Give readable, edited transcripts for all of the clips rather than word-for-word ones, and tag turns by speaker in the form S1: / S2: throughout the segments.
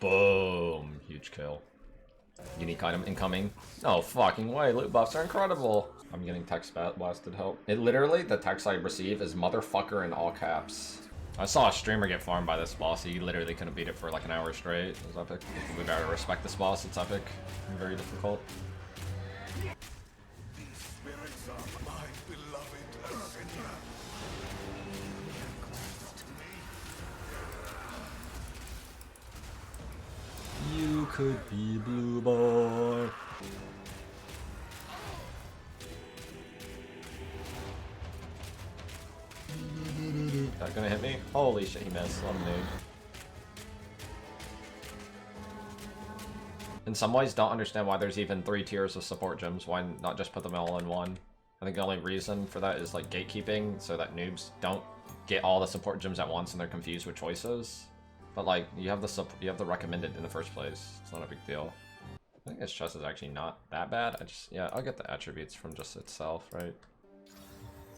S1: Boom. Huge kill. Unique item incoming. No fucking way. Loot buffs are incredible. I'm getting text blasted help. It literally, the text I receive is motherfucker in all caps. I saw a streamer get farmed by this boss. He literally couldn't beat it for like an hour straight. It was epic. We gotta respect this boss. It's epic and very difficult. You could be Blue Boy. Is that gonna hit me? Holy shit, he missed. I'm noob. In some ways, don't understand why there's even 3 tiers of support gems. Why not just put them all in one? I think the only reason for that is like gatekeeping, so that noobs don't get all the support gems at once and they're confused with choices. But like, you have the recommended in the first place. It's not a big deal. I think this chest is actually not that bad. Yeah, I'll get the attributes from just itself, right?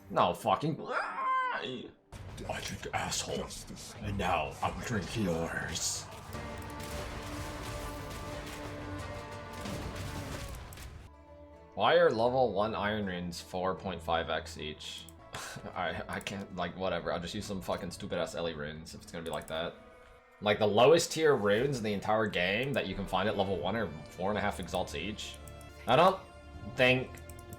S1: No fucking. I drink asshole, and now I'm drinking yours. Why are level 1 iron runes 4.5x each? I can't, like, whatever. I'll just use some fucking stupid ass Ellie runes if it's gonna be like that. Like, the lowest tier runes in the entire game that you can find at level 1 are 4.5 exalts each. I don't think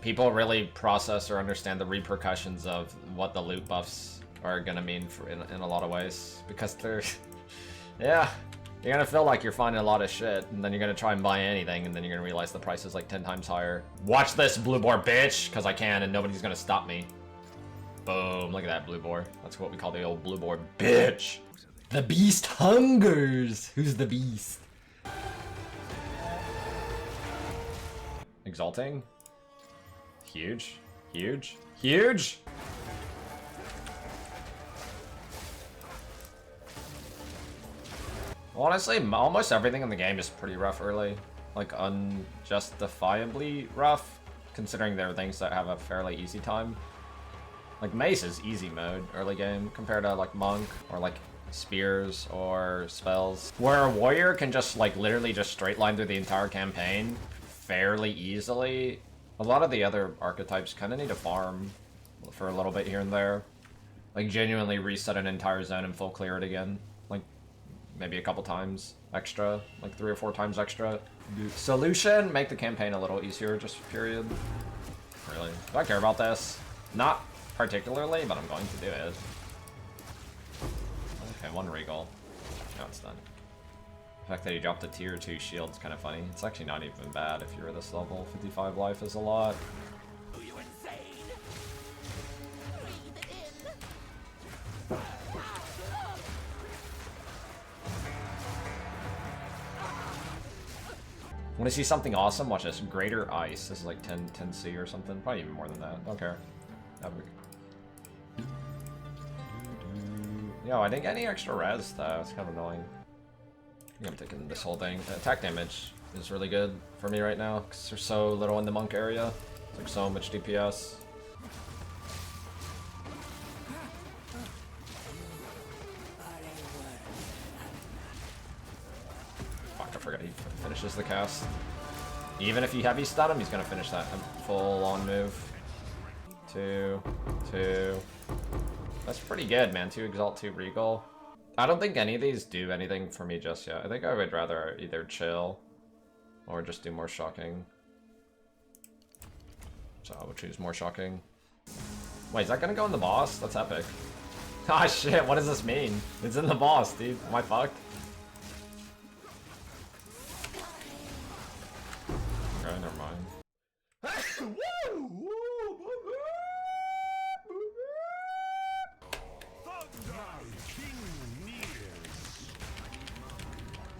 S1: people really process or understand the repercussions of what the loot buffs are gonna mean for in a lot of ways. Because they're... yeah. You're gonna feel like you're finding a lot of shit, and then you're gonna try and buy anything, and then you're gonna realize the price is like 10 times higher. Watch this, blue boar bitch! Because I can, and nobody's gonna stop me. Boom, look at that blue boar. That's what we call the old blue boar bitch! The beast hungers! Who's the beast? Exalting? Huge. Huge. Huge! Honestly, almost everything in the game is pretty rough early. Like, unjustifiably rough, considering there are things that have a fairly easy time. Like, Mace is easy mode early game, compared to, like, Monk, or, like, spears or spells, where a warrior can just like literally just straight line through the entire campaign fairly easily. A lot of the other archetypes kind of need to farm for a little bit here and there, like genuinely reset an entire zone and full clear it again, like maybe a couple times extra, like 3 or 4 times extra. Solution, make the campaign a little easier, just period. Really, do I care about this? Not particularly, but I'm going to do it. Okay, 1 regal. Now it's done. The fact that he dropped a tier 2 shield's kind of funny. It's actually not even bad if you're at this level. 55 life is a lot.
S2: Are you insane?
S1: Want to see something awesome? Watch this. Greater Ice. This is like 10C or something. Probably even more than that. Don't care. Epic. Yo, I didn't get any extra res though. It's kind of annoying. I think I'm taking this whole thing. Attack damage is really good for me right now because there's so little in the monk area. It's like so much DPS. Fuck, I forgot he finishes the cast. Even if you heavy stun him, he's gonna finish that full on move. 2, 2. That's pretty good, man. 2 Exalt, 2 Regal. I don't think any of these do anything for me just yet. I think I would rather either chill or just do more shocking. So I would choose more shocking. Wait, is that gonna go in the boss? That's epic. Ah shit, what does this mean? It's in the boss, dude. Am I fucked? Okay, never mind.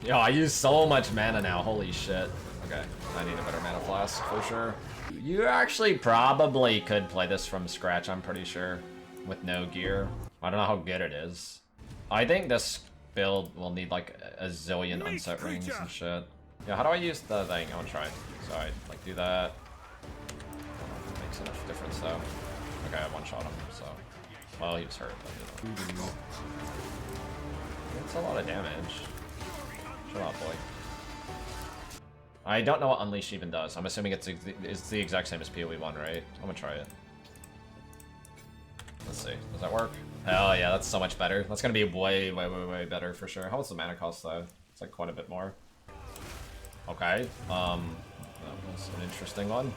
S1: Yo, I use so much mana now, holy shit. Okay, I need a better mana flask for sure. You actually probably could play this from scratch, I'm pretty sure, with no gear. I don't know how good it is. I think this build will need like a zillion unset rings and shit. Yeah, how do I use the thing? I wanna try. So I like do that. I don't know if it makes enough difference though. Okay, I one-shot him, so. Well, he was hurt, but you know. It's a lot of damage. Come on, boy. I don't know what Unleash even does. I'm assuming it's the exact same as PoE 1, right? I'm gonna try it. Let's see. Does that work? Hell yeah, that's so much better. That's gonna be way, way, way, way better for sure. How much the mana cost though? It's like quite a bit more. Okay. That was an interesting one.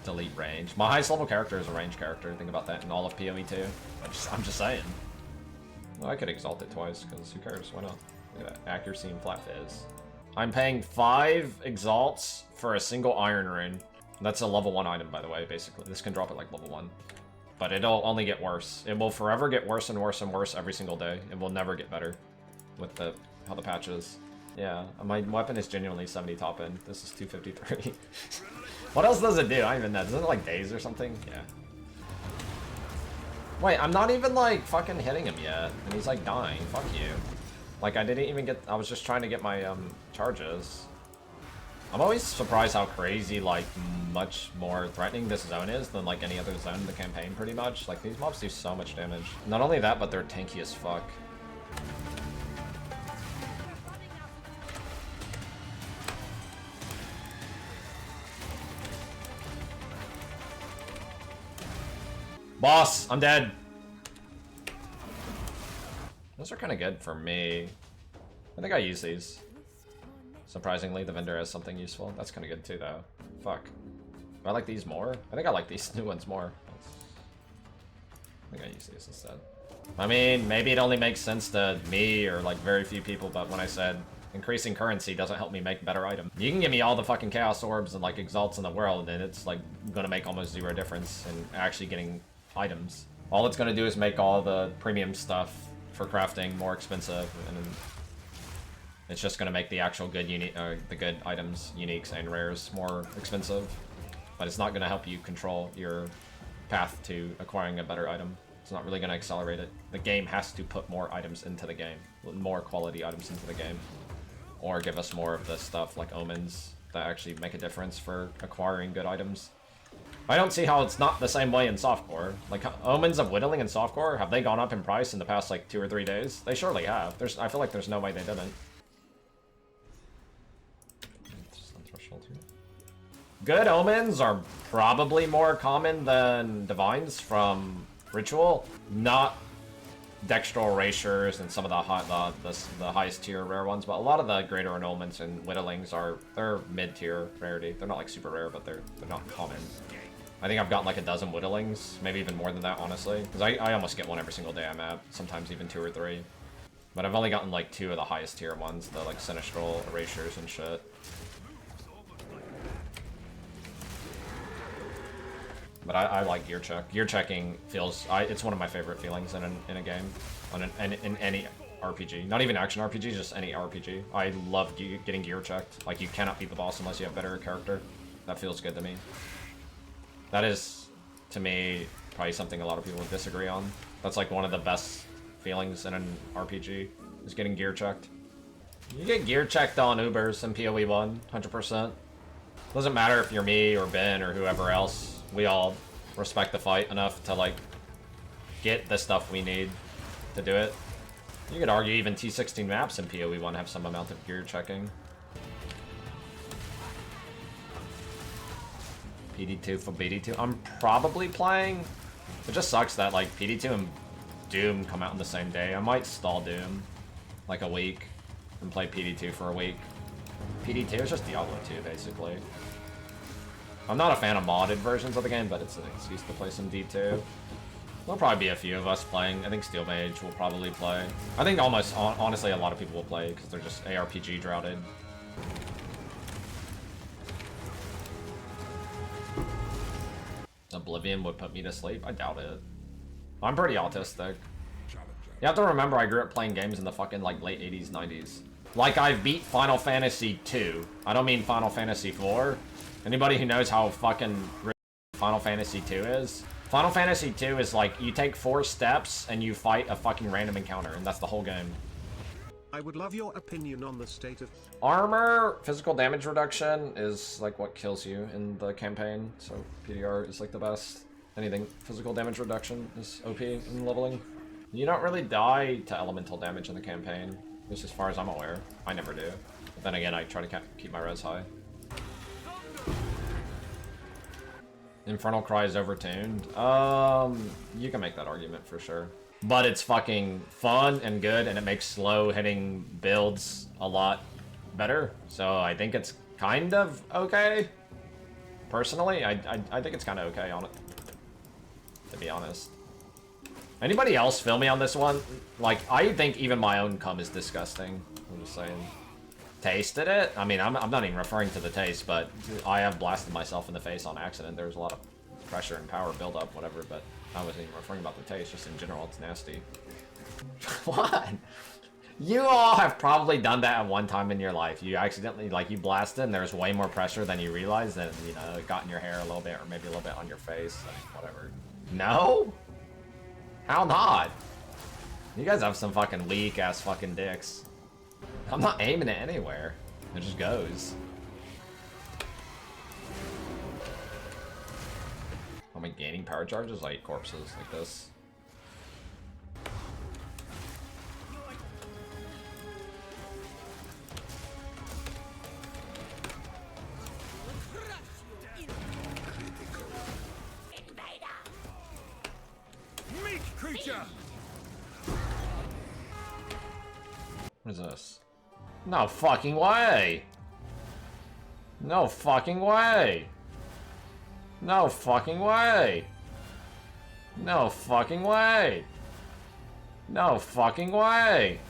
S1: Delete range. My highest level character is a range character. Think about that in all of PoE 2. I'm just saying. Well, I could exalt it twice, because who cares? Why not? Look at that. Accuracy and flat fizz. I'm paying 5 exalts for a single iron rune. That's a level 1 item, by the way, basically. This can drop at like level 1. But it'll only get worse. It will forever get worse and worse and worse every single day. It will never get better with how the patch is. Yeah, my weapon is genuinely 70 top end. This is 253. What else does it do? I don't even know. Isn't it like daze or something? Yeah. Wait, I'm not even like fucking hitting him yet. And he's like dying. Fuck you. Like I didn't even get, I was just trying to get my charges. I'm always surprised how crazy, like, much more threatening this zone is than, like, any other zone in the campaign, pretty much. Like, these mobs do so much damage. Not only that, but they're tanky as fuck. Boss, I'm dead. Those are kind of good for me. I think I use these. Surprisingly, the vendor has something useful. That's kind of good too, though. Fuck. Do I like these more? I think I like these new ones more. I think I use these instead. I mean, maybe it only makes sense to me or like very few people, but when I said increasing currency doesn't help me make better items. You can give me all the fucking chaos orbs and like exalts in the world, and it's like gonna make almost 0 difference in actually getting items. All it's gonna do is make all the premium stuff for crafting more expensive, and it's just gonna make the actual good the good items, uniques and rares, more expensive. But it's not gonna help you control your path to acquiring a better item. It's not really gonna accelerate it. The game has to put more items into the game, more quality items into the game, or give us more of the stuff like omens that actually make a difference for acquiring good items. I don't see how it's not the same way in softcore. Like, omens of whittling in softcore, have they gone up in price in the past like 2 or 3 days? They surely have. I feel like there's no way they didn't. Good omens are probably more common than divines from ritual, not dextral erasures and some of the highest tier rare ones, but a lot of the greater annulments and whittlings they're mid-tier rarity. They're not like super rare, but they're not common. I think I've gotten like a dozen whittlings, maybe even more than that, honestly, because I almost get one every single day I'm at, sometimes even 2 or 3. But I've only gotten like 2 of the highest tier ones, the like sinistral erasures and shit. But I like gear check. Gear checking feels, it's one of my favorite feelings in a game, in any RPG. Not even action RPG, just any RPG. I love getting gear checked. Like, you cannot beat the boss unless you have better character. That feels good to me. That is, to me, probably something a lot of people would disagree on. That's like one of the best feelings in an RPG, is getting gear checked. You get gear checked on Ubers in PoE 1, 100%. Doesn't matter if you're me or Ben or whoever else. We all respect the fight enough to, like, get the stuff we need to do it. You could argue even T16 maps in PoE 1 have some amount of gear checking. PD2 for BD2. I'm probably playing. It just sucks that, like, PD2 and Doom come out on the same day. I might stall Doom, like, a week and play PD2 for a week. PD2 is just Diablo 2, basically. I'm not a fan of modded versions of the game, but it's an excuse to play some D2. There'll probably be a few of us playing. I think Steel Mage will probably play. I think almost, honestly, a lot of people will play because they're just ARPG droughted. Oblivion would put me to sleep? I doubt it. I'm pretty autistic. You have to remember I grew up playing games in the fucking, like, late 80s, 90s. Like, I beat Final Fantasy 2. I don't mean Final Fantasy 4. Anybody who knows how fucking Final Fantasy 2 is? Final Fantasy 2 is like, you take 4 steps and you fight a fucking random encounter, and that's the whole game.
S3: I would love your opinion on the state of...
S1: Armor, physical damage reduction is like what kills you in the campaign, so PDR is like the best. anything physical damage reduction is OP in leveling. You don't really die to elemental damage in the campaign, at least as far as I'm aware. I never do. But then again, I try to keep my res high. Infernal Cry Is Overtuned. You can make that argument for sure. But it's fucking fun and good, and it makes slow hitting builds a lot better. So I think it's kind of okay. Personally, I think it's kind of okay on it, to be honest. Anybody else feel me on this one? Like, I think even my own cum is disgusting. I'm just saying. Tasted it? I mean, I'm not even referring to the taste, but I have blasted myself in the face on accident. There's a lot of pressure and power buildup, whatever, but I wasn't even referring about the taste, just in general, it's nasty. What? You all have probably done that at one time in your life. You accidentally, like, you blasted and there's way more pressure than you realized, and, you know, it got in your hair a little bit, or maybe a little bit on your face, like, whatever. No? How not? You guys have some fucking weak-ass fucking dicks. I'm not aiming it anywhere. It just goes. Am I gaining power charges? I eat corpses like this.
S2: Meat creature!
S1: What is this? No fucking way! No fucking way! No fucking way! No fucking way! No fucking way!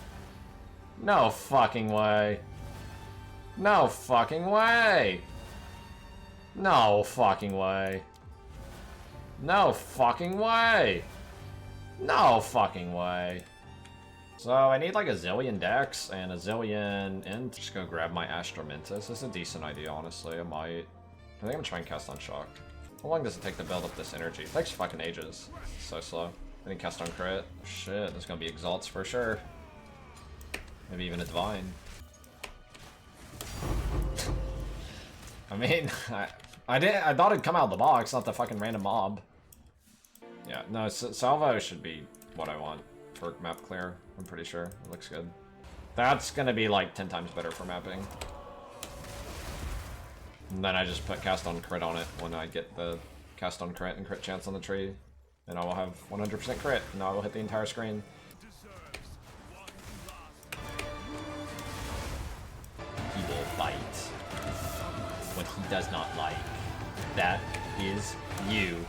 S1: No fucking way! No fucking way! No fucking way! No fucking way! No fucking way! So I need like a zillion dex and a zillion int. Just go grab my Astramentus. It's a decent idea, honestly. I might. I think I'm gonna try and cast on Shock. How long does it take to build up this energy? It takes fucking ages. It's so slow. I think cast on crit. Shit, there's gonna be exalts for sure. Maybe even a divine. I mean, I thought it'd come out of the box, not the fucking random mob. Yeah, no, Salvo should be what I want for map clear. I'm pretty sure. It looks good. That's gonna be like 10 times better for mapping. And then I just put cast on crit on it when I get the cast on crit and crit chance on the tree. And I will have 100% crit, and I will hit the entire screen. He will bite what he does not like. That is you.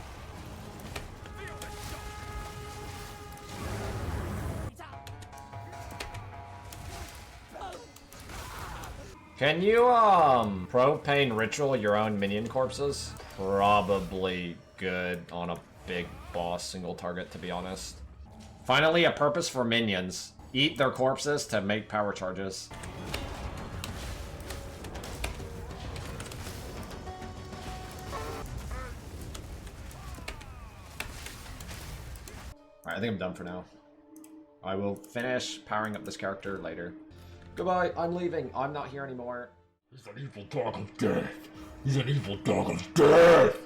S1: Can you, propane ritual your own minion corpses? Probably good on a big boss single target, to be honest. Finally, a purpose for minions. Eat their corpses to make power charges. Alright, I think I'm done for now. I will finish powering up this character later. Goodbye, I'm leaving. I'm not here anymore.
S4: He's an evil dog of death. He's an evil dog of death.